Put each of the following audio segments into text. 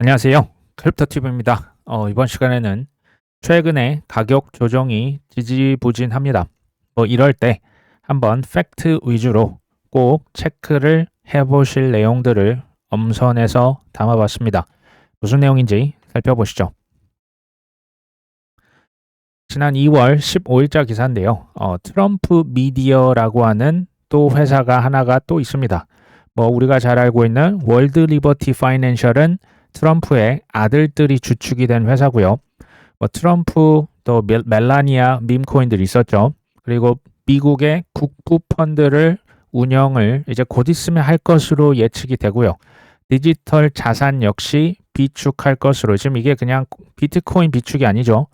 안녕하세요. 크립토튜브입니다. 이번 시간에는 최근에 가격 조정이 지지부진합니다. 이럴 때 한번 팩트 위주로 꼭 체크를 해보실 내용들을 엄선해서 담아봤습니다. 무슨 내용인지 살펴보시죠. 지난 2월 15일자 기사인데요. 트럼프 미디어라고 하는 또 회사가 하나가 또 있습니다. 우리가 잘 알고 있는 월드 리버티 파이낸셜은 트럼프의 아들들이 주축이 된 회사고요. 트럼프 또 멜라니아 밈코인들이 있었죠. 그리고 미국의 국부 펀드를 운영을 이제 곧 있으면 할 것으로 예측이 되고요. 디지털 자산 역시 비축할 것으로, 지금 이게 그냥 비트코인 비축이 아니죠.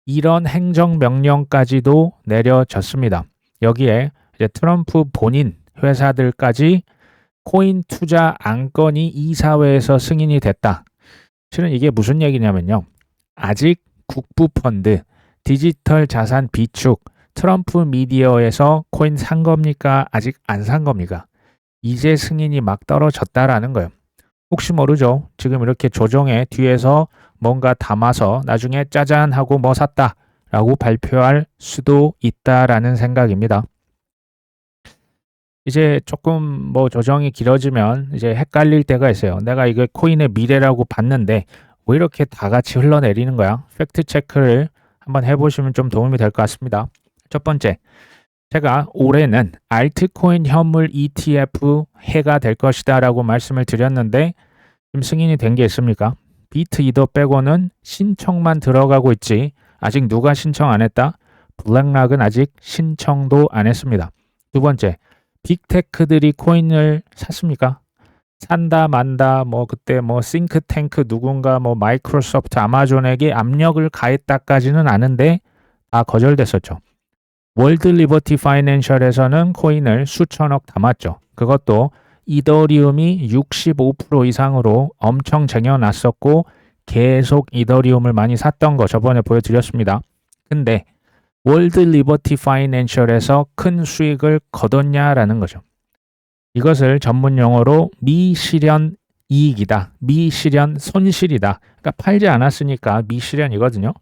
이런 행정명령까지도 내려졌습니다. 여기에 이제 트럼프 본인 회사들까지 코인 투자 안건이 이사회에서 승인이 됐다. 실은 이게 무슨 얘기냐면요. 아직 국부펀드, 디지털 자산 비축, 트럼프 미디어에서 코인 산 겁니까? 아직 안 산 겁니까? 이제 승인이 막 떨어졌다라는 거예요. 혹시 모르죠. 지금 이렇게 조정에 뒤에서 뭔가 담아서 나중에 짜잔 하고 뭐 샀다 라고 발표할 수도 있다라는 생각입니다. 이제 조금 조정이 길어지면 이제 헷갈릴 때가 있어요. 내가 이거 코인의 미래라고 봤는데 왜 이렇게 다 같이 흘러내리는 거야? 팩트 체크를 한번 해보시면 좀 도움이 될 것 같습니다. 첫 번째, 제가 올해는 알트코인 현물 ETF 해가 될 것이다 라고 말씀을 드렸는데 지금 승인이 된 게 있습니까? 비트 이더 빼고는 신청만 들어가고 있지 아직 누가 신청 안 했다? 블랙락은 아직 신청도 안 했습니다. 두 번째, 빅테크들이 코인을 샀습니까? 산다 만다 그때 싱크탱크 누군가 마이크로소프트 아마존에게 압력을 가했다까지는 아는데 다 거절됐었죠. 월드 리버티 파이낸셜에서는 코인을 수천억 담았죠. 그것도 이더리움이 65% 이상으로 엄청 쟁여놨었고 계속 이더리움을 많이 샀던 거 저번에 보여드렸습니다. 근데 월드 리버티 파이낸셜에서 큰 수익을 거뒀냐라는 거죠. 이것을 전문 용어로 미실현 이익이다. 미실현 손실이다. 그러니까 팔지 않았으니까 미실현이거든요.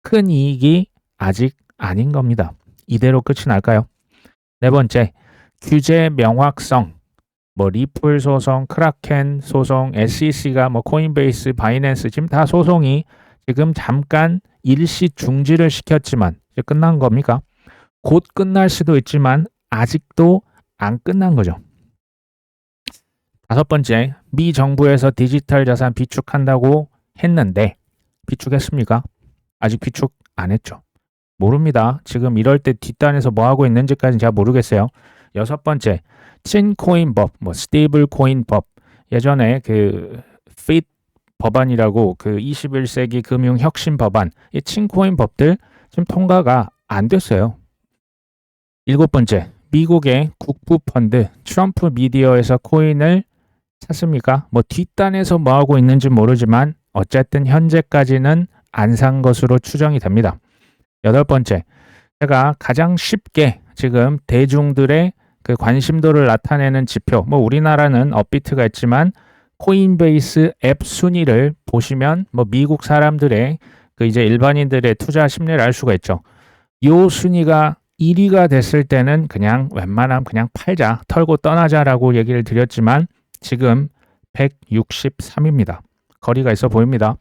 큰 이익이 아직 아닌 겁니다. 이대로 끝이 날까요? 네 번째, 규제 명확성. 리플 소송, 크라켄 소송, SEC가 코인베이스, 바이낸스 지금 다 소송이 지금 잠깐 일시 중지를 시켰지만 이제 끝난 겁니까? 곧 끝날 수도 있지만 아직도 안 끝난 거죠. 다섯 번째, 미 정부에서 디지털 자산 비축한다고 했는데 비축했습니까? 아직 비축 안 했죠. 모릅니다. 지금 이럴 때 뒷단에서 뭐 하고 있는지까지는 잘 모르겠어요. 여섯 번째, 친코인법, 스테이블코인법. 예전에 그 피트 법안이라고 그 21세기 금융 혁신 법안, 이 친코인 법들 지금 통과가 안 됐어요. 일곱 번째, 미국의 국부 펀드 트럼프 미디어에서 코인을 샀습니까? 뒷단에서 뭐 하고 있는지 모르지만 어쨌든 현재까지는 안 산 것으로 추정이 됩니다. 여덟 번째, 제가 가장 쉽게 지금 대중들의 그 관심도를 나타내는 지표, 우리나라는 업비트가 있지만 코인베이스 앱 순위를 보시면 미국 사람들의 그 이제 일반인들의 투자 심리를 알 수가 있죠. 요 순위가 1위가 됐을 때는 그냥 웬만하면 그냥 팔자, 털고 떠나자라고 얘기를 드렸지만 지금 163입니다. 거리가 있어 보입니다.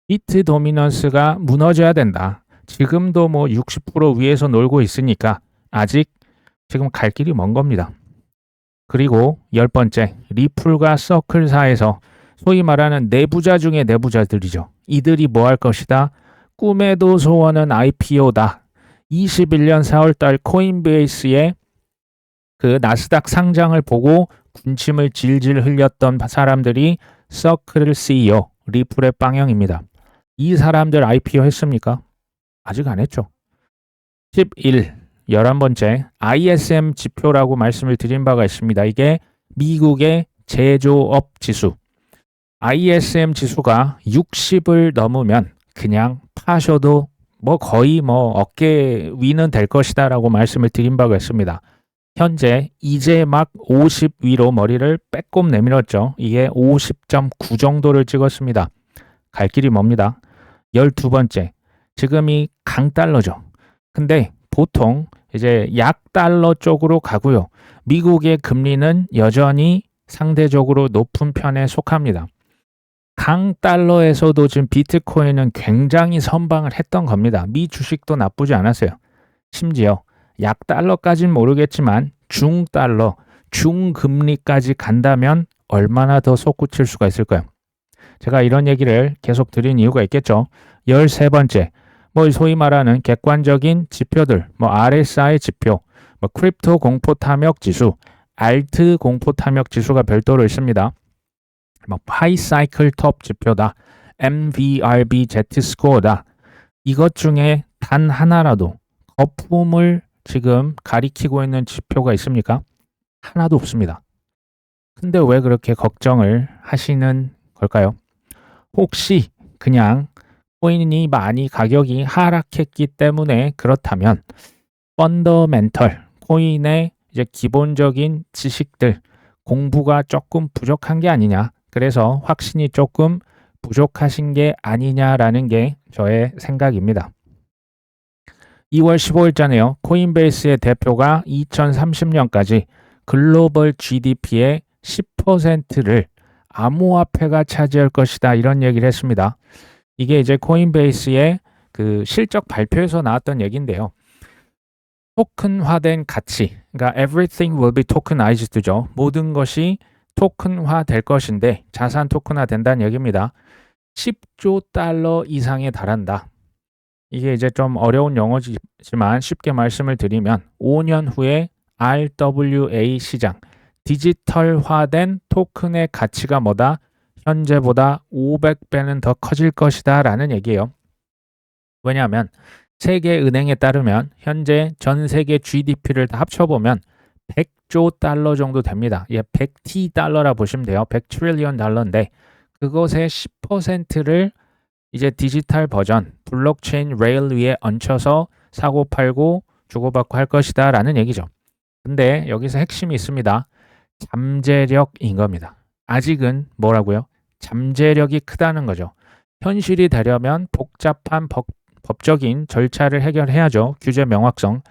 비트 도미넌스가 무너져야 된다. 지금도 60% 위에서 놀고 있으니까 아직 지금 갈 길이 먼 겁니다. 그리고 열 번째, 리플과 서클사에서 소위 말하는 내부자 중에 내부자들이죠. 이들이 뭐 할 것이다? 꿈에도 소원은 IPO다. 21년 4월달 코인베이스의 그 나스닥 상장을 보고 군침을 질질 흘렸던 사람들이 서클 CEO, 리플의 빵형입니다. 이 사람들 IPO 했습니까? 아직 안 했죠. 11번째 ISM 지표라고 말씀을 드린 바가 있습니다. 이게 미국의 제조업 지수. ISM 지수가 60을 넘으면 그냥 파셔도 거의 어깨 위는 될 것이다 라고 말씀을 드린 바가 있습니다. 현재 이제 막 50 위로 머리를 빼꼼 내밀었죠. 이게 50.9 정도를 찍었습니다. 갈 길이 멉니다. 12번째, 지금이 강달러죠. 근데 보통 이제 약달러 쪽으로 가고요. 미국의 금리는 여전히 상대적으로 높은 편에 속합니다. 강달러에서도 지금 비트코인은 굉장히 선방을 했던 겁니다. 미 주식도 나쁘지 않았어요. 심지어 약달러까지는 모르겠지만 중달러, 중금리까지 간다면 얼마나 더 솟구칠 수가 있을까요? 제가 이런 얘기를 계속 드린 이유가 있겠죠. 13번째, 소위 말하는 객관적인 지표들, RSI 지표, 크립토 공포 탐욕 지수, 알트 공포 탐욕 지수가 별도로 있습니다. 파이사이클 톱 지표다, MVRB Z 스코어다. 이것 중에 단 하나라도 거품을 지금 가리키고 있는 지표가 있습니까? 하나도 없습니다. 근데 왜 그렇게 걱정을 하시는 걸까요? 혹시 그냥 코인이 많이 가격이 하락했기 때문에 그렇다면 펀더멘털, 코인의 이제 기본적인 지식들, 공부가 조금 부족한 게 아니냐, 그래서 확신이 조금 부족하신 게 아니냐라는 게 저의 생각입니다. 2월 15일자네요. 코인베이스의 대표가 2030년까지 글로벌 GDP의 10%를 암호화폐가 차지할 것이다, 이런 얘기를 했습니다. 이게 이제 코인베이스의 그 실적 발표에서 나왔던 얘기인데요. 토큰화된 가치, 그러니까 everything will be tokenized죠. 모든 것이 토큰화 될 것인데 자산 토큰화 된다는 얘기입니다. 10조 달러 이상에 달한다. 이게 이제 좀 어려운 용어지만 쉽게 말씀을 드리면 5년 후에 RWA 시장, 디지털화된 토큰의 가치가 뭐다? 현재보다 500배는 더 커질 것이다 라는 얘기예요. 왜냐하면 세계은행에 따르면 현재 전 세계 GDP를 다 합쳐보면 100조 달러 정도 됩니다. 100T 달러라 보시면 돼요. 100 트릴리언 달러인데 그것의 10%를 이제 디지털 버전, 블록체인 레일 위에 얹혀서 사고 팔고 주고받고 할 것이다 라는 얘기죠. 근데 여기서 핵심이 있습니다. 잠재력인 겁니다. 아직은 뭐라고요? 잠재력이 크다는 거죠. 현실이 되려면 복잡한 법적인 절차를 해결해야죠. 규제 명확성,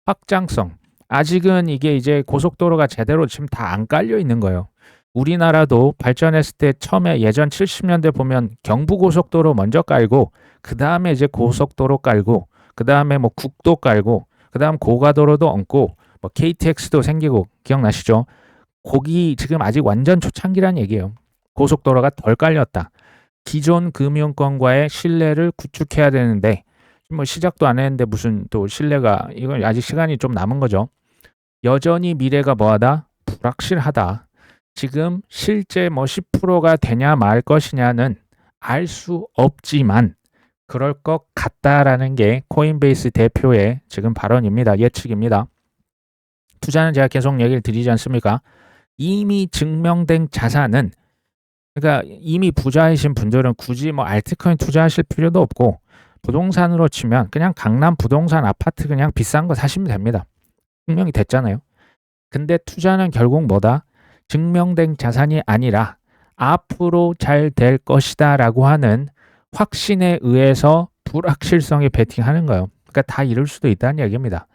확장성. 아직은 이게 이제 고속도로가 제대로 지금 다 안 깔려 있는 거예요. 우리나라도 발전했을 때 처음에 예전 70년대 보면 경부고속도로 먼저 깔고 그 다음에 이제 고속도로 깔고 그 다음에 국도 깔고 그 다음 고가도로도 얹고 KTX도 생기고 기억나시죠? 거기 지금 아직 완전 초창기란 얘기예요. 고속도로가 덜 깔렸다. 기존 금융권과의 신뢰를 구축해야 되는데 시작도 안 했는데 무슨 또 신뢰가, 이건 아직 시간이 좀 남은 거죠. 여전히 미래가 뭐하다? 불확실하다. 지금 실제 10%가 되냐 말 것이냐는 알 수 없지만 그럴 것 같다라는 게 코인베이스 대표의 지금 발언입니다. 예측입니다. 투자는 제가 계속 얘기를 드리지 않습니까? 이미 증명된 자산은, 그러니까 이미 부자이신 분들은 굳이 알트코인 투자하실 필요도 없고 부동산으로 치면 그냥 강남 부동산 아파트 그냥 비싼 거 사시면 됩니다. 증명이 됐잖아요. 근데 투자는 결국 뭐다? 증명된 자산이 아니라 앞으로 잘 될 것이다 라고 하는 확신에 의해서 불확실성에 베팅하는 거예요. 그러니까 다 이룰 수도 있다는 얘기입니다.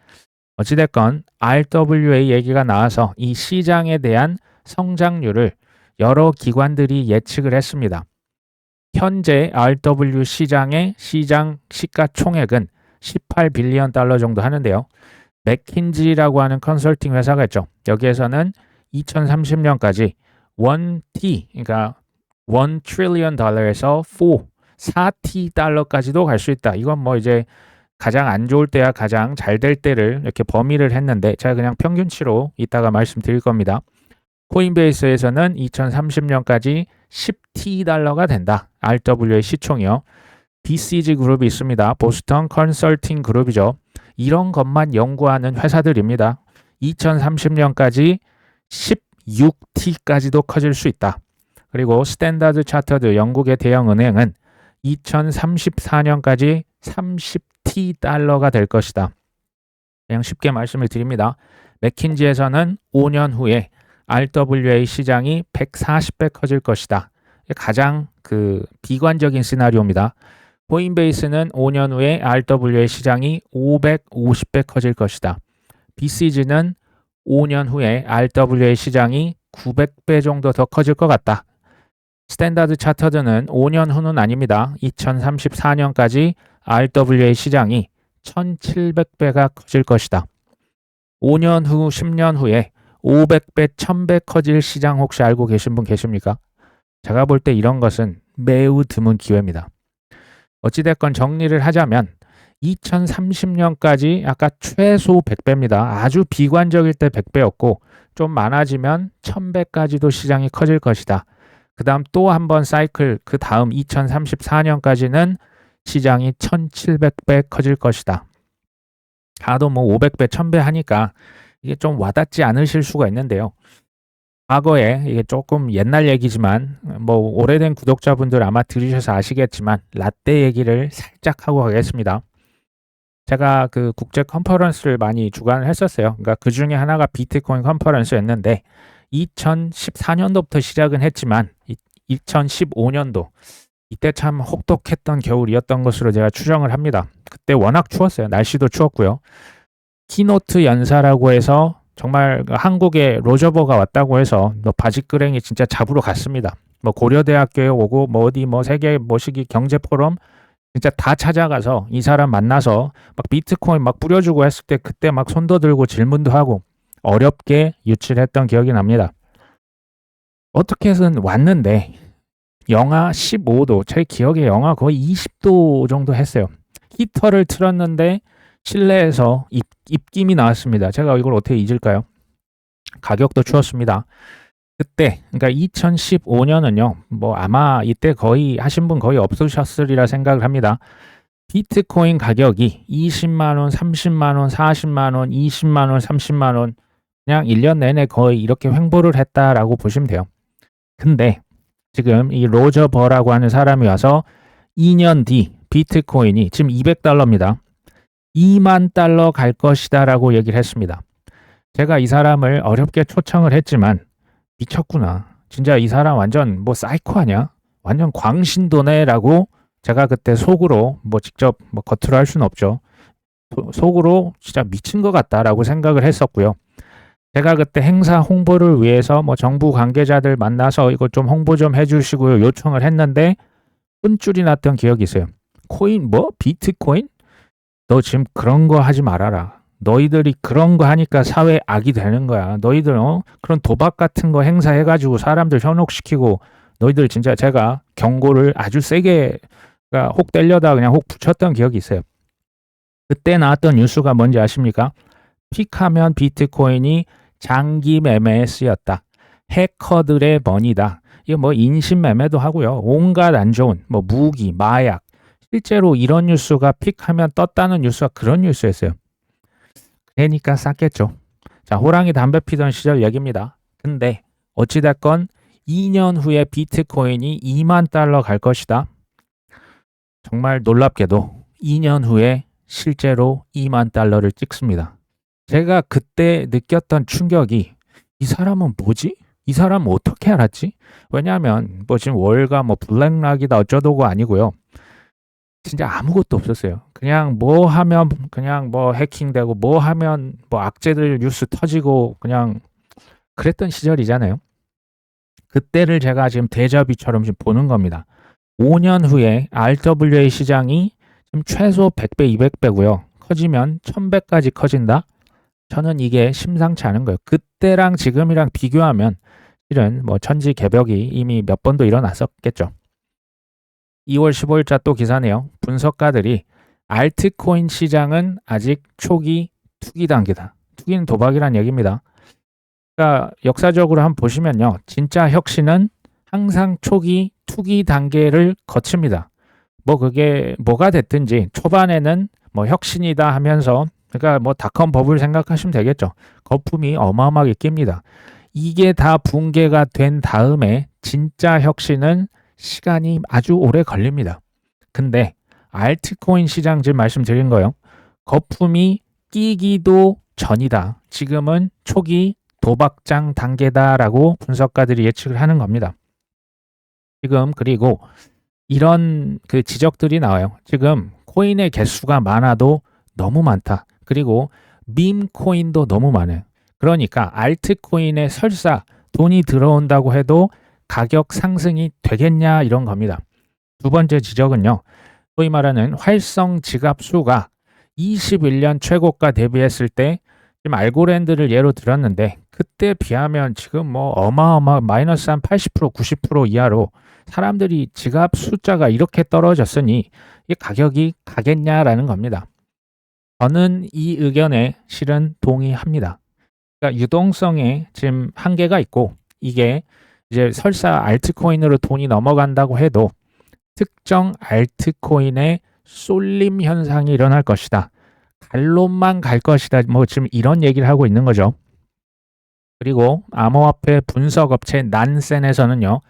어찌됐건 RWA 얘기가 나와서 이 시장에 대한 성장률을 여러 기관들이 예측을 했습니다. 현재 RW 시장의 시장 시가총액은 18빌리언 달러 정도 하는데요. 맥킨지라고 하는 컨설팅 회사가 있죠. 여기에서는 2030년까지 1T, 그러니까 1 트릴리언 달러에서 4T 달러까지도 갈 수 있다. 이건 이제 가장 안 좋을 때야 가장 잘 될 때를 이렇게 범위를 했는데 제가 그냥 평균치로 이따가 말씀드릴 겁니다. 코인베이스에서는 2030년까지 10T 달러가 된다. RWA 시총이요. BCG 그룹이 있습니다. 보스턴 컨설팅 그룹이죠. 이런 것만 연구하는 회사들입니다. 2030년까지 16T까지도 커질 수 있다. 그리고 스탠다드 차터드 영국의 대형 은행은 2034년까지 30T 달러가 될 것이다. 그냥 쉽게 말씀을 드립니다. 맥킨지에서는 5년 후에 RWA 시장이 140배 커질 것이다. 가장 비관적인 시나리오입니다. 코인베이스는 5년 후에 RWA 시장이 550배 커질 것이다. BCG는 5년 후에 RWA 시장이 900배 정도 더 커질 것 같다. 스탠다드 차터드는 5년 후는 아닙니다. 2034년까지 RWA 시장이 1700배가 커질 것이다. 5년 후, 10년 후에 500배, 1000배 커질 시장 혹시 알고 계신 분 계십니까? 제가 볼 때 이런 것은 매우 드문 기회입니다. 어찌됐건 정리를 하자면 2030년까지 아까 최소 100배입니다. 아주 비관적일 때 100배였고 좀 많아지면 1000배까지도 시장이 커질 것이다. 그 다음 또 한 번 사이클, 그 다음 2034년까지는 시장이 1700배 커질 것이다. 다도 뭐 500배, 1000배 하니까 이게 좀 와닿지 않으실 수가 있는데요. 과거에 이게 조금 옛날 얘기지만 뭐 오래된 구독자분들 아마 들으셔서 아시겠지만 라떼 얘기를 살짝 하고 가겠습니다. 제가 그 국제 컨퍼런스를 많이 주관을 했었어요. 그러니까 그 중에 하나가 비트코인 컨퍼런스였는데 2014년도부터 시작은 했지만 2015년도 이때 참 혹독했던 겨울이었던 것으로 제가 추정을 합니다. 그때 워낙 추웠어요. 날씨도 추웠고요. 키노트 연사라고 해서 정말 한국에 로저버가 왔다고 해서 바지끄랭이 진짜 잡으러 갔습니다. 뭐 고려대학교에 오고 뭐 어디 뭐 세계 모시기 경제포럼 진짜 다 찾아가서 이 사람 만나서 막 비트코인 막 뿌려주고 했을 때 그때 막 손도 들고 질문도 하고 어렵게 유치를 했던 기억이 납니다. 어떻게 해서는 왔는데 영하 15도, 제 기억에 영하 거의 20도 정도 했어요. 히터를 틀었는데 실내에서 입김이 나왔습니다. 제가 이걸 어떻게 잊을까요? 가격도 추웠습니다. 그때, 그러니까 2015년은요, 뭐 아마 이때 거의 하신 분 거의 없으셨으리라 생각을 합니다. 비트코인 가격이 20만원, 30만원, 40만원, 20만원, 30만원, 그냥 1년 내내 거의 이렇게 횡보를 했다라고 보시면 돼요. 근데 지금 이 로저 버라고 하는 사람이 와서 2년 뒤 비트코인이 지금 $200입니다. 2만 달러 갈 것이다 라고 얘기를 했습니다. 제가 이 사람을 어렵게 초청을 했지만 미쳤구나. 진짜 이 사람 완전 뭐 사이코 아니야? 완전 광신도네 라고 제가 그때 속으로 뭐 직접 뭐 겉으로 할 수는 없죠. 속으로 진짜 미친 것 같다라고 생각을 했었고요. 제가 그때 행사 홍보를 위해서 뭐 정부 관계자들 만나서 이거 좀 홍보 좀 해주시고요 요청을 했는데 혼쭐이 났던 기억이 있어요. 코인 뭐? 비트코인? 너 지금 그런 거 하지 말아라. 너희들이 그런 거 하니까 사회 악이 되는 거야. 너희들 그런 도박 같은 거 행사해가지고 사람들 현혹시키고 너희들 진짜 제가 경고를 아주 세게 혹 때려다 그냥 혹 붙였던 기억이 있어요. 그때 나왔던 뉴스가 뭔지 아십니까? 픽하면 비트코인이 장기 매매에 쓰였다. 해커들의 머니다. 이거 뭐 인신 매매도 하고요. 온갖 안 좋은 뭐 무기, 마약. 실제로 이런 뉴스가 픽하면 떴다는 뉴스가 그런 뉴스였어요. 그러니까 쌌겠죠. 자, 호랑이 담배 피던 시절 얘기입니다. 근데 어찌됐건 2년 후에 비트코인이 2만 달러 갈 것이다. 정말 놀랍게도 2년 후에 실제로 2만 달러를 찍습니다. 제가 그때 느꼈던 충격이 이 사람은 뭐지? 이 사람은 어떻게 알았지? 왜냐하면 뭐 지금 월가 뭐 블랙락이다 어쩌고가 아니고요. 진짜 아무것도 없었어요. 그냥 뭐 하면 그냥 뭐 해킹되고 뭐 하면 뭐 악재들 뉴스 터지고 그냥 그랬던 시절이잖아요. 그때를 제가 지금 데자뷰처럼 지금 보는 겁니다. 5년 후에 RWA 시장이 지금 최소 100배, 200배고요. 커지면 1000배까지 커진다? 저는 이게 심상치 않은 거예요. 그때랑 지금이랑 비교하면 실은 뭐 천지개벽이 이미 몇 번도 일어났었겠죠. 2월 15일자 또 기사네요. 분석가들이 알트코인 시장은 아직 초기 투기 단계다. 투기는 도박이란 얘기입니다. 그러니까 역사적으로 한번 보시면요. 진짜 혁신은 항상 초기 투기 단계를 거칩니다. 뭐 그게 뭐가 됐든지 초반에는 뭐 혁신이다 하면서 그러니까 뭐 닷컴 버블 생각하시면 되겠죠. 거품이 어마어마하게 낍니다. 이게 다 붕괴가 된 다음에 진짜 혁신은 시간이 아주 오래 걸립니다. 근데 알트코인 시장 지금 말씀드린 거요. 거품이 끼기도 전이다. 지금은 초기 도박장 단계다라고 분석가들이 예측을 하는 겁니다. 지금 그리고 이런 그 지적들이 나와요. 지금 코인의 개수가 많아도 너무 많다. 그리고 밈 코인도 너무 많아요. 그러니까 알트코인에 설사 돈이 들어온다고 해도 가격 상승이 되겠냐 이런 겁니다. 두 번째 지적은요. 소위 말하는 활성 지갑 수가 21년 최고가 대비했을 때 지금 알고랜드를 예로 들었는데 그때 비하면 지금 뭐 어마어마 마이너스 한 80% 90% 이하로 사람들이 지갑 숫자가 이렇게 떨어졌으니 이 가격이 가겠냐라는 겁니다. 저는 이 의견에 실은 동의합니다. 그러니까 유동성에 지금 한계가 있고 이게 이제 설사 알트코인으로 돈이 넘어간다고 해도 특정 알트코인의 쏠림 현상이 일어날 것이다. 갈론만 갈 것이다. 뭐 지금 이런 얘기를 하고 있는 거죠. 그리고 암호화폐 분석업체 난센에서는요.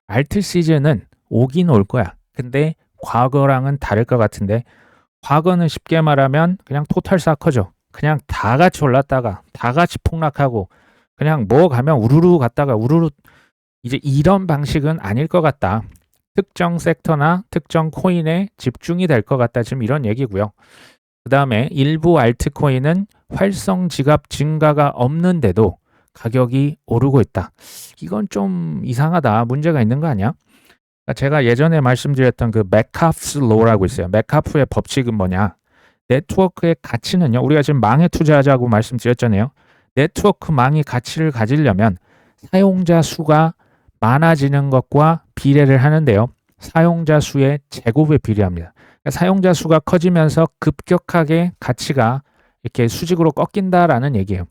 알트 시즌은 오긴 올 거야. 근데 과거랑은 다를 것 같은데 과거는 쉽게 말하면 그냥 토탈 사커죠. 그냥 다 같이 올랐다가 다 같이 폭락하고 그냥 뭐 가면 우르르 갔다가 우르르 이제 이런 방식은 아닐 것 같다. 특정 섹터나 특정 코인에 집중이 될 것 같다. 지금 이런 얘기고요. 그 다음에 일부 알트코인은 활성 지갑 증가가 없는데도 가격이 오르고 있다. 이건 좀 이상하다. 문제가 있는 거 아니야? 제가 예전에 말씀드렸던 그 메카프스 로라고 있어요. 메카프의 법칙은 뭐냐? 네트워크의 가치는요. 우리가 지금 망에 투자하자고 말씀드렸잖아요. 네트워크 망이 가치를 가지려면 사용자 수가 많아지는 것과 비례를 하는데요. 사용자 수의 제곱에 비례합니다. 그러니까 사용자 수가 커지면서 급격하게 가치가 이렇게 수직으로 꺾인다라는 얘기예요.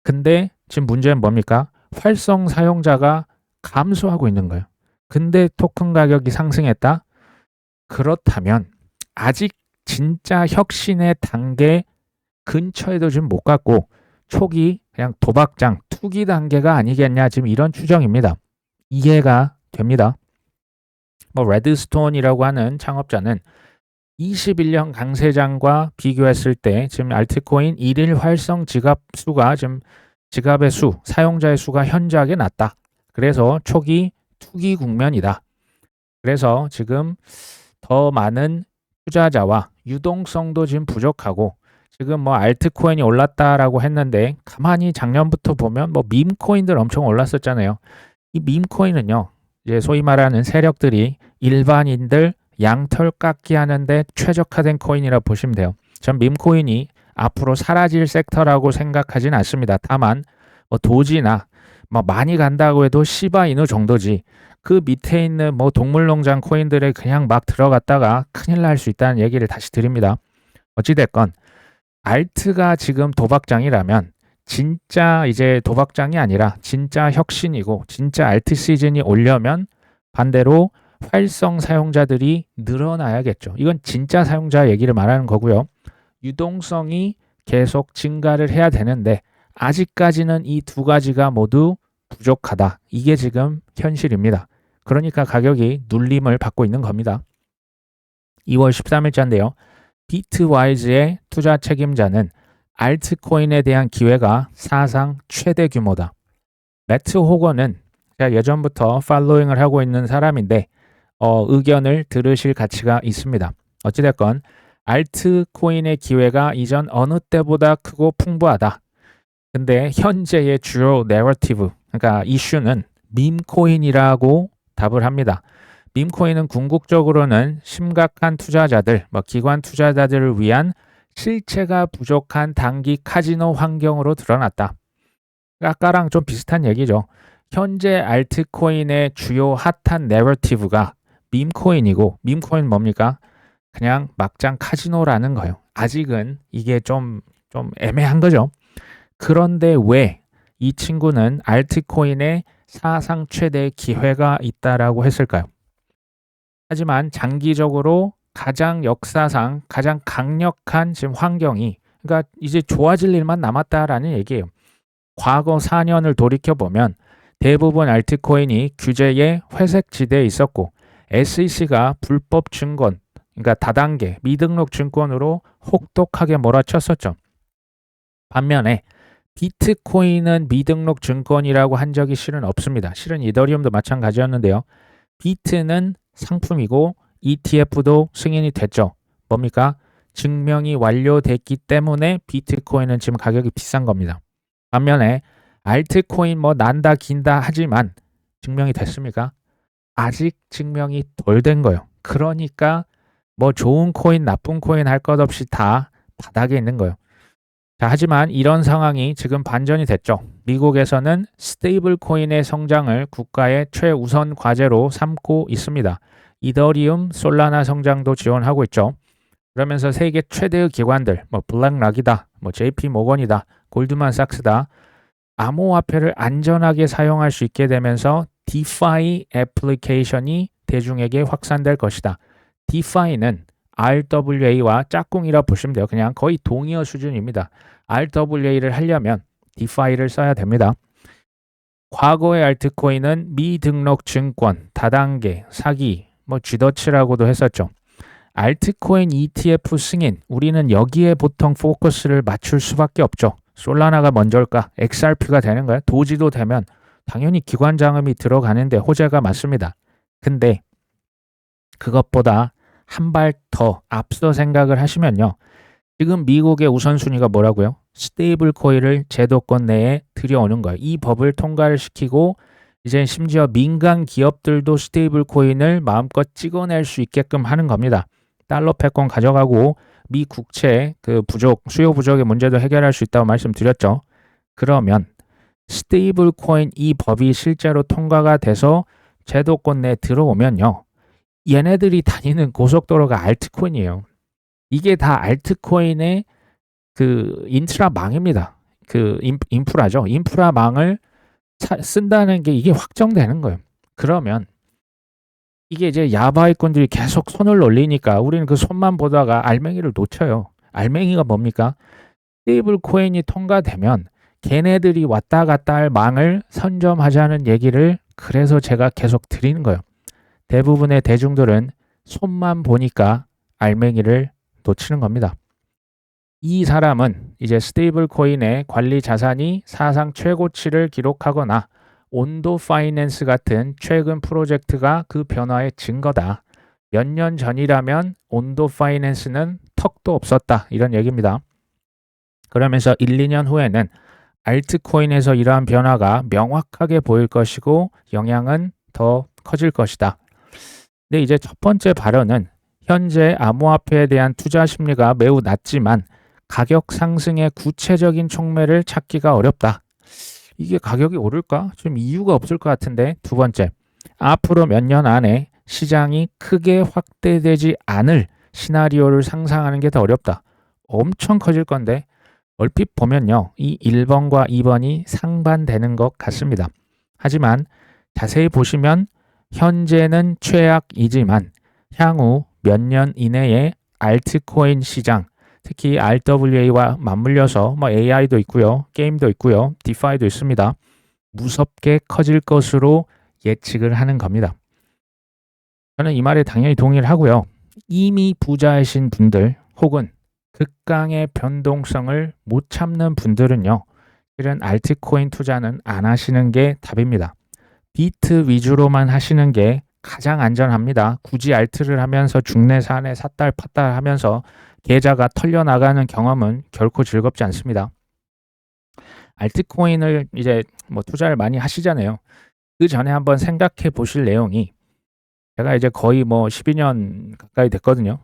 근데 지금 문제는 뭡니까? 활성 사용자가 감소하고 있는 거예요. 근데 토큰 가격이 상승했다? 그렇다면 아직 진짜 혁신의 단계 근처에도 지금 못 갔고 초기 그냥 도박장 투기 단계가 아니겠냐 지금 이런 추정입니다. 이해가 됩니다. 뭐 레드스톤이라고 하는 창업자는 21년 강세장과 비교했을 때 지금 알트코인 일일 활성 지갑 수가 지금 지갑의 수, 사용자의 수가 현저하게 낮다. 그래서 초기 투기 국면이다. 그래서 지금 더 많은 투자자와 유동성도 지금 부족하고 지금 뭐 알트코인이 올랐다라고 했는데 가만히 작년부터 보면 뭐 밈코인들 엄청 올랐었잖아요. 이 밈코인은요. 이제 소위 말하는 세력들이 일반인들 양털 깎기 하는데 최적화된 코인이라 보시면 돼요. 전 밈코인이 앞으로 사라질 섹터라고 생각하진 않습니다. 다만 뭐 도지나 뭐 많이 간다고 해도 시바이누 정도지 그 밑에 있는 뭐 동물농장 코인들에 그냥 막 들어갔다가 큰일 날 수 있다는 얘기를 다시 드립니다. 어찌됐건 알트가 지금 도박장이라면 진짜 이제 도박장이 아니라 진짜 혁신이고 진짜 알트 시즌이 오려면 반대로 활성 사용자들이 늘어나야겠죠. 이건 진짜 사용자 얘기를 말하는 거고요. 유동성이 계속 증가를 해야 되는데 아직까지는 이 두 가지가 모두 부족하다. 이게 지금 현실입니다. 그러니까 가격이 눌림을 받고 있는 겁니다. 2월 13일자인데요. 비트와이즈의 투자 책임자는 알트코인에 대한 기회가 사상 최대 규모다. 매트 호건은 제가 예전부터 팔로잉을 하고 있는 사람인데 의견을 들으실 가치가 있습니다. 어찌됐건 알트코인의 기회가 이전 어느 때보다 크고 풍부하다. 근데 현재의 주요 내러티브, 그러니까 이슈는 밈코인이라고 답을 합니다. 밈코인은 궁극적으로는 심각한 투자자들, 기관 투자자들을 위한 실체가 부족한 단기 카지노 환경으로 드러났다. 아까랑 좀 비슷한 얘기죠. 현재 알트코인의 주요 핫한 내러티브가 밈코인이고 밈코인 뭡니까? 그냥 막장 카지노라는 거예요. 아직은 이게 좀 애매한 거죠. 그런데 왜 이 친구는 알트코인에 사상 최대 기회가 있다라고 했을까요? 하지만 장기적으로 가장 역사상 가장 강력한 지금 환경이 그러니까 이제 좋아질 일만 남았다라는 얘기예요. 과거 4년을 돌이켜보면 대부분 알트코인이 규제의 회색 지대에 있었고 SEC가 불법 증권, 그러니까 다단계 미등록 증권으로 혹독하게 몰아쳤었죠. 반면에 비트코인은 미등록 증권이라고 한 적이 실은 없습니다. 실은 이더리움도 마찬가지였는데요. 비트는 상품이고 ETF도 승인이 됐죠. 뭡니까? 증명이 완료됐기 때문에 비트코인은 지금 가격이 비싼 겁니다. 반면에 알트코인 뭐 난다 긴다 하지만 증명이 됐습니까? 아직 증명이 덜 된 거예요. 그러니까 뭐 좋은 코인 나쁜 코인 할 것 없이 다 바닥에 있는 거예요. 자, 하지만 이런 상황이 지금 반전이 됐죠. 미국에서는 스테이블 코인의 성장을 국가의 최우선 과제로 삼고 있습니다. 이더리움, 솔라나 성장도 지원하고 있죠. 그러면서 세계 최대의 기관들, 뭐 블랙락이다, 뭐 JP 모건이다, 골드만삭스다, 암호화폐를 안전하게 사용할 수 있게 되면서 디파이 애플리케이션이 대중에게 확산될 것이다. 디파이는 RWA와 짝꿍이라 보시면 돼요. 그냥 거의 동의어 수준입니다. RWA를 하려면 디파이를 써야 됩니다. 과거의 알트코인은 미등록 증권, 다단계, 사기, 뭐 쥐더치라고도 했었죠. 알트코인 ETF 승인, 우리는 여기에 보통 포커스를 맞출 수밖에 없죠. 솔라나가 먼저일까? XRP가 되는 거야? 도지도 되면 당연히 기관 자금이 들어가는데 호재가 맞습니다. 근데 그것보다 한 발 더 앞서 생각을 하시면요. 지금 미국의 우선순위가 뭐라고요? 스테이블 코인을 제도권 내에 들여오는 거예요. 이 법을 통과를 시키고 이제 심지어 민간 기업들도 스테이블 코인을 마음껏 찍어낼 수 있게끔 하는 겁니다. 달러 패권 가져가고 미 국채 그 부족, 수요 부족의 문제도 해결할 수 있다고 말씀드렸죠. 그러면 스테이블 코인 이 법이 실제로 통과가 돼서 제도권 내에 들어오면요. 얘네들이 다니는 고속도로가 알트코인이에요. 이게 다 알트코인의 그 인프라망입니다. 그 인프라죠. 인프라망을 쓴다는 게 이게 확정되는 거예요. 그러면 이게 이제 야바이꾼들이 계속 손을 올리니까 우리는 그 손만 보다가 알맹이를 놓쳐요. 알맹이가 뭡니까? 스테이블 코인이 통과되면 걔네들이 왔다 갔다 할 망을 선점하자는 얘기를 그래서 제가 계속 드리는 거예요. 대부분의 대중들은 손만 보니까 알맹이를 놓치는 겁니다. 이 사람은 이제 스테이블 코인의 관리 자산이 사상 최고치를 기록하거나 온도 파이낸스 같은 최근 프로젝트가 그 변화의 증거다. 몇 년 전이라면 온도 파이낸스는 턱도 없었다. 이런 얘기입니다. 그러면서 1, 2년 후에는 알트코인에서 이러한 변화가 명확하게 보일 것이고 영향은 더 커질 것이다. 근데 이제 첫 번째 발언은 현재 암호화폐에 대한 투자 심리가 매우 낮지만 가격 상승의 구체적인 촉매를 찾기가 어렵다. 이게 가격이 오를까? 좀 이유가 없을 것 같은데. 두 번째, 앞으로 몇 년 안에 시장이 크게 확대되지 않을 시나리오를 상상하는 게 더 어렵다. 엄청 커질 건데 얼핏 보면요. 이 1번과 2번이 상반되는 것 같습니다. 하지만 자세히 보시면 현재는 최악이지만 향후 몇 년 이내에 알트코인 시장, 특히 RWA와 맞물려서 뭐 AI도 있고요. 게임도 있고요. 디파이도 있습니다. 무섭게 커질 것으로 예측을 하는 겁니다. 저는 이 말에 당연히 동의를 하고요. 이미 부자이신 분들 혹은 극강의 변동성을 못 참는 분들은요. 실은 알트코인 투자는 안 하시는 게 답입니다. 비트 위주로만 하시는 게 가장 안전합니다. 굳이 알트를 하면서 중내 산에 샀달 팠달 하면서 계좌가 털려나가는 경험은 결코 즐겁지 않습니다. 알트코인을 이제 뭐 투자를 많이 하시잖아요. 그 전에 한번 생각해 보실 내용이 제가 이제 거의 뭐 12년 가까이 됐거든요.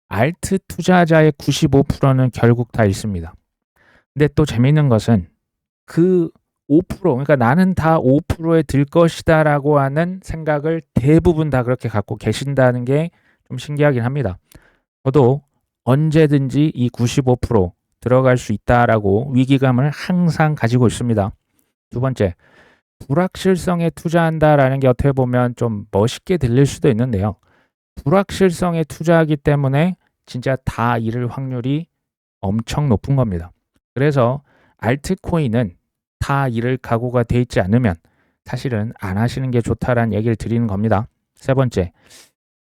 알트 투자자의 95%는 결국 다 있습니다. 근데 또 재미있는 것은 그 5%, 그러니까 나는 다 5%에 들 것이다 라고 하는 생각을 대부분 다 그렇게 갖고 계신다는 게 좀 신기하긴 합니다. 저도 언제든지 이 95% 들어갈 수 있다라고 위기감을 항상 가지고 있습니다. 두 번째, 불확실성에 투자한다라는 게 어떻게 보면 좀 멋있게 들릴 수도 있는데요. 불확실성에 투자하기 때문에 진짜 다 잃을 확률이 엄청 높은 겁니다. 그래서 알트코인은 다 잃을 각오가 돼 있지 않으면 사실은 안 하시는 게 좋다라는 얘기를 드리는 겁니다. 세 번째,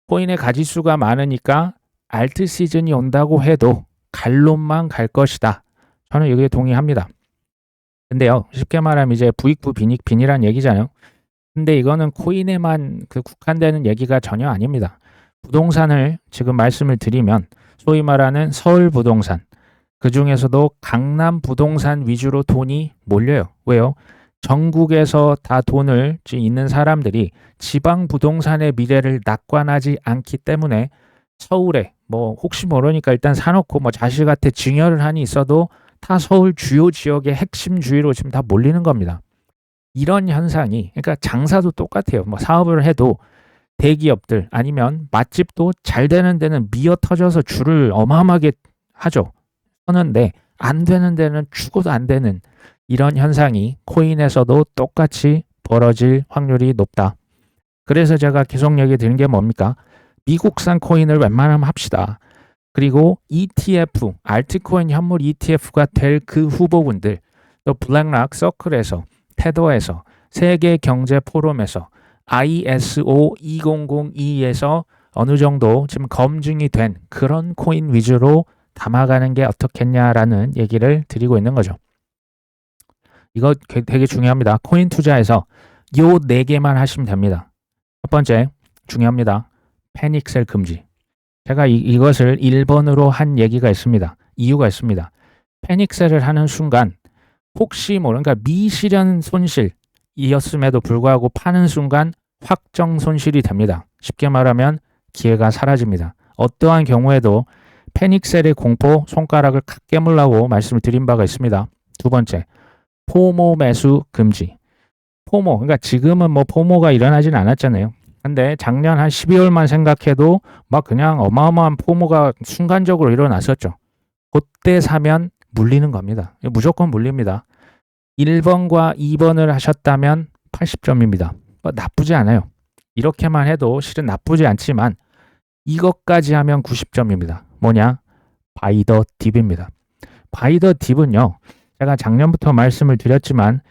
코인의 가지수가 많으니까 알트 시즌이 온다고 해도 갈 놈만 갈 것이다. 저는 여기에 동의합니다. 근데요, 쉽게 말하면 이제 부익부 빈익빈이란 얘기잖아요. 근데 이거는 코인에만 국한되는 얘기가 전혀 아닙니다. 부동산을 지금 말씀을 드리면 소위 말하는 서울 부동산, 그 중에서도 강남 부동산 위주로 돈이 몰려요. 왜요? 전국에서 다 돈을 있는 사람들이 지방 부동산의 미래를 낙관하지 않기 때문에 서울에 뭐 혹시 모르니까 일단 사놓고 뭐 자식한테 증여를 하니 있어도 다 서울 주요 지역의 핵심 주위로 지금 다 몰리는 겁니다. 이런 현상이, 그러니까 장사도 똑같아요. 뭐 사업을 해도 대기업들 아니면 맛집도 잘 되는 데는 미어 터져서 줄을 어마어마하게 하죠. 하는데 안 되는 데는 죽어도 안 되는 이런 현상이 코인에서도 똑같이 벌어질 확률이 높다. 그래서 제가 계속 얘기 드린 게 뭡니까? 미국산 코인을 웬만하면 합시다. 그리고 ETF, 알트코인 현물 ETF가 될 그 후보군들, 또 블랙락 서클에서, 테더에서, 세계 경제 포럼에서, ISO 2002에서 어느 정도 지금 검증이 된 그런 코인 위주로 담아가는 게 어떻겠냐라는 얘기를 드리고 있는 거죠. 이거 되게 중요합니다. 코인 투자에서 요 4개만 하시면 됩니다. 첫 번째, 중요합니다. 패닉셀 금지. 제가 이것을 1번으로 한 얘기가 있습니다. 이유가 있습니다. 패닉셀을 하는 순간 혹시 그러니까 미실현 손실이었음에도 불구하고 파는 순간 확정 손실이 됩니다. 쉽게 말하면 기회가 사라집니다. 어떠한 경우에도 패닉셀의 공포 손가락을 칵 깨물라고 말씀을 드린 바가 있습니다. 두 번째, 포모 매수 금지. 포모, 그러니까 지금은 뭐 포모가 일어나진 않았잖아요. 근데 작년 한 12월만 생각해도 막 그냥 어마어마한 포모가 순간적으로 일어났었죠. 그때 사면 물리는 겁니다. 무조건 물립니다. 1번과 2번을 하셨다면 80점입니다. 나쁘지 않아요. 이렇게만 해도 실은 나쁘지 않지만 이것까지 하면 90점입니다. 뭐냐? 바이 더 딥입니다. 바이 더 딥은요. 제가 작년부터 말씀을 드렸지만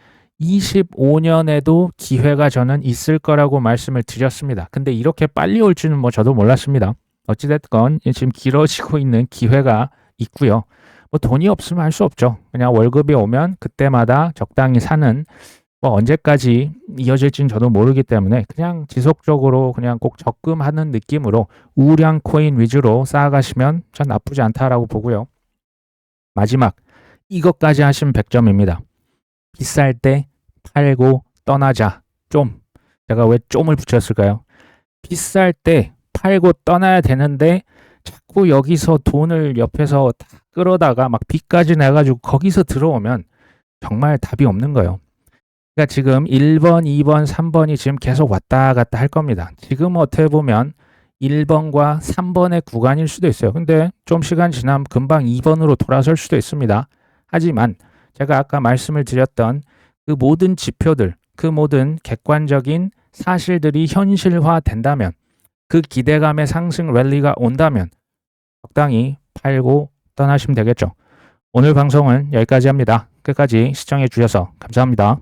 25년에도 기회가 저는 있을 거라고 말씀을 드렸습니다. 근데 이렇게 빨리 올지는 뭐 저도 몰랐습니다. 어찌됐건 지금 길어지고 있는 기회가 있고요. 뭐 돈이 없으면 할 수 없죠. 그냥 월급이 오면 그때마다 적당히 사는, 뭐 언제까지 이어질지는 저도 모르기 때문에 그냥 지속적으로 그냥 꼭 적금하는 느낌으로 우량 코인 위주로 쌓아가시면 전 나쁘지 않다라고 보고요. 마지막, 이것까지 하시면 100점입니다. 비쌀 때 팔고 떠나자. 좀. 제가 왜 좀을 붙였을까요? 비쌀 때 팔고 떠나야 되는데 자꾸 여기서 돈을 옆에서 다 끌어다가 막 빚까지 내가지고 거기서 들어오면 정말 답이 없는 거예요. 그러니까 지금 1번, 2번, 3번이 지금 계속 왔다 갔다 할 겁니다. 지금 어떻게 보면 1번과 3번의 구간일 수도 있어요. 근데 좀 시간 지나면 금방 2번으로 돌아설 수도 있습니다. 하지만 제가 아까 말씀을 드렸던 그 모든 지표들, 그 모든 객관적인 사실들이 현실화 된다면, 그 기대감의 상승 랠리가 온다면 적당히 팔고 떠나시면 되겠죠. 오늘 방송은 여기까지 합니다. 끝까지 시청해 주셔서 감사합니다.